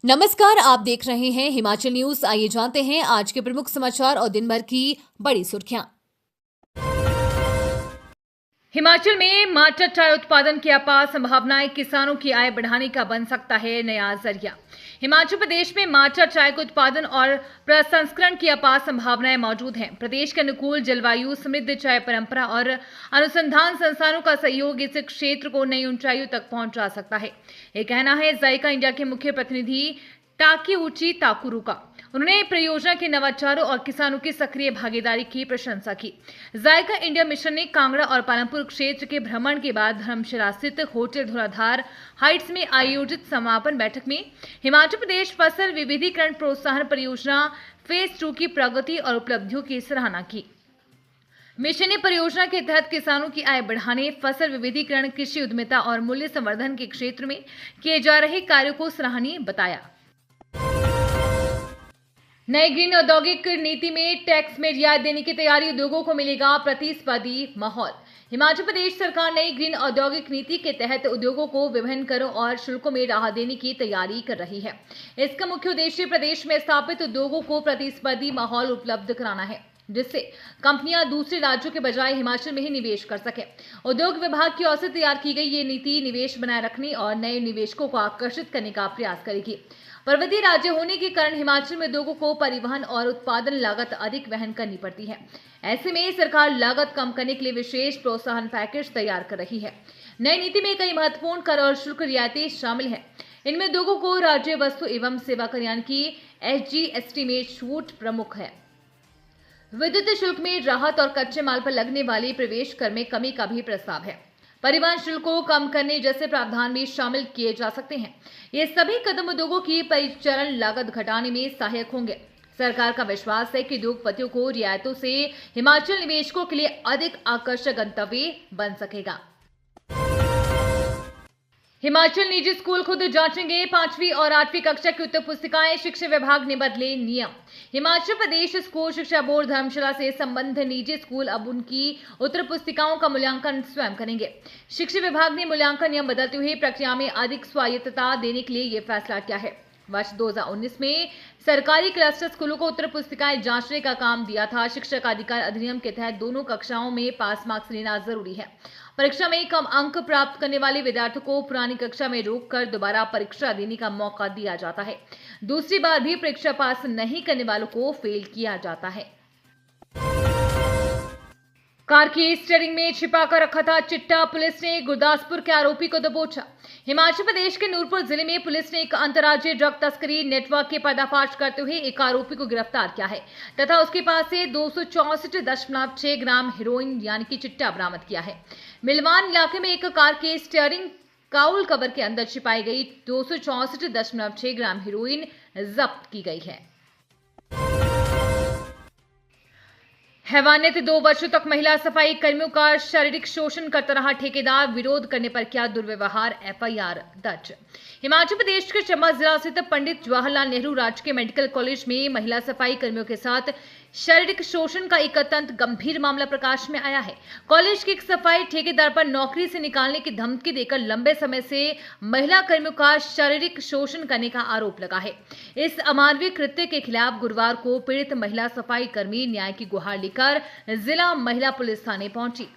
नमस्कार, आप देख रहे हैं हिमाचल न्यूज। आइए जानते हैं आज के प्रमुख समाचार और दिन भर की बड़ी सुर्खियां। हिमाचल में माटर चाय उत्पादन की अपार संभावनाएं, किसानों की आय बढ़ाने का बन सकता है नया जरिया। हिमाचल प्रदेश में माटर चाय के उत्पादन और प्रसंस्करण की अपार संभावनाएं मौजूद हैं। प्रदेश के अनुकूल जलवायु, समृद्ध चाय परंपरा और अनुसंधान संस्थानों का सहयोग इस क्षेत्र को नई ऊंचाइयों तक पहुंचा सकता है। ये कहना है जायका इंडिया के मुख्य प्रतिनिधि टाकीउची ताकुरू का। उन्होंने परियोजना के नवाचारों और किसानों की सक्रिय भागीदारी की प्रशंसा की। जायका इंडिया मिशन ने कांगड़ा और पालमपुर क्षेत्र के भ्रमण के बाद धर्मशाला स्थित होटल धुराधार हाइट्स में आयोजित समापन बैठक में हिमाचल प्रदेश फसल विविधीकरण प्रोत्साहन परियोजना फेज 2 की प्रगति और उपलब्धियों की सराहना की। मिशन ने परियोजना के तहत किसानों की आय बढ़ाने, फसल विविधीकरण, कृषि उद्यमिता और मूल्य संवर्धन के क्षेत्र में किए जा रहे कार्यों को सराहनीय बताया। नई ग्रीन औद्योगिक नीति में टैक्स में रियायत देने की तैयारी, उद्योगों को मिलेगा प्रतिस्पर्धी माहौल। हिमाचल प्रदेश सरकार नई ग्रीन औद्योगिक नीति के तहत उद्योगों को विभिन्न करों और शुल्कों में राहत देने की तैयारी कर रही है। इसका मुख्य उद्देश्य प्रदेश में स्थापित उद्योगों को प्रतिस्पर्धी माहौल उपलब्ध कराना है, जिससे कंपनियां दूसरे राज्यों के बजाय हिमाचल में ही निवेश कर सकें। उद्योग विभाग की ओर से तैयार की गई ये नीति निवेश बनाए रखने और नए निवेशकों को आकर्षित करने का प्रयास करेगी। पर्वतीय राज्य होने के कारण हिमाचल में उद्योगों को परिवहन और उत्पादन लागत अधिक वहन करनी पड़ती है। ऐसे में सरकार लागत कम करने के लिए विशेष प्रोत्साहन पैकेज तैयार कर रही है। नई नीति में कई महत्वपूर्ण कर और शुल्क रियायतें शामिल हैं। इनमें उद्योगों को राज्य वस्तु एवं सेवा कर यानी कि SGST में छूट प्रमुख है। विद्युत शुल्क में राहत और कच्चे माल पर लगने वाले प्रवेश कर में कमी का भी प्रस्ताव है। परिवहन शुल्क को कम करने जैसे प्रावधान भी शामिल किए जा सकते हैं। ये सभी कदम उद्योगों की परिचालन लागत घटाने में सहायक होंगे। सरकार का विश्वास है कि उद्योगपतियों को रियायतों से हिमाचल निवेशकों के लिए अधिक आकर्षक गंतव्य बन सकेगा। हिमाचल निजी स्कूल खुद जांचेंगे 5वीं और 8वीं कक्षा की उत्तर पुस्तिकाएं, शिक्षा विभाग ने बदले नियम। हिमाचल प्रदेश स्कूल शिक्षा बोर्ड धर्मशाला से संबंधित निजी स्कूल अब उनकी उत्तर पुस्तिकाओं का मूल्यांकन स्वयं करेंगे। शिक्षा विभाग ने मूल्यांकन नियम बदलते हुए प्रक्रिया में अधिक स्वायत्तता देने के लिए यह फैसला किया है। वर्ष 2019 में सरकारी क्लस्टर स्कूलों को उत्तर पुस्तिकाएं जांचने का काम दिया था। शिक्षक अधिकार अधिनियम के तहत दोनों कक्षाओं में पास मार्क्स लेना जरूरी है। परीक्षा में कम अंक प्राप्त करने वाले विद्यार्थियों को पुरानी कक्षा में रोककर दोबारा परीक्षा देने का मौका दिया जाता है। दूसरी बार भी परीक्षा पास नहीं करने वालों को फेल किया जाता है। कार की स्टीयरिंग में छिपा कर रखा था चिट्टा, पुलिस ने गुरदासपुर के आरोपी को दबोचा। हिमाचल प्रदेश के नूरपुर जिले में पुलिस ने एक अंतर्राज्यीय ड्रग तस्करी नेटवर्क के पर्दाफाश करते हुए एक आरोपी को गिरफ्तार किया है तथा उसके पास से 264.6 ग्राम हेरोइन यानी कि चिट्टा बरामद किया है। मिलवान इलाके में एक कार के स्टीयरिंग काउल कवर के अंदर छिपाई गई 264.6 ग्राम हेरोइन जब्त की गई है। हैवानियत 2 वर्षों तक महिला सफाई कर्मियों का शारीरिक शोषण करता रहा ठेकेदार, विरोध करने पर किया दुर्व्यवहार, FIR दर्ज। हिमाचल प्रदेश के चंबा जिला स्थित पंडित जवाहरलाल नेहरू राजकीय मेडिकल कॉलेज में महिला सफाई कर्मियों के साथ शारीरिक शोषण का एक अत्यंत गंभीर मामला प्रकाश में आया है। कॉलेज के एक सफाई ठेकेदार पर नौकरी से निकालने की धमकी देकर लंबे समय से महिला कर्मियों का शारीरिक शोषण करने का आरोप लगा है। इस अमानवीय कृत्य के खिलाफ गुरुवार को पीड़ित महिला सफाई कर्मी न्याय की गुहार लेकर जिला महिला पुलिस थाने पहुंची।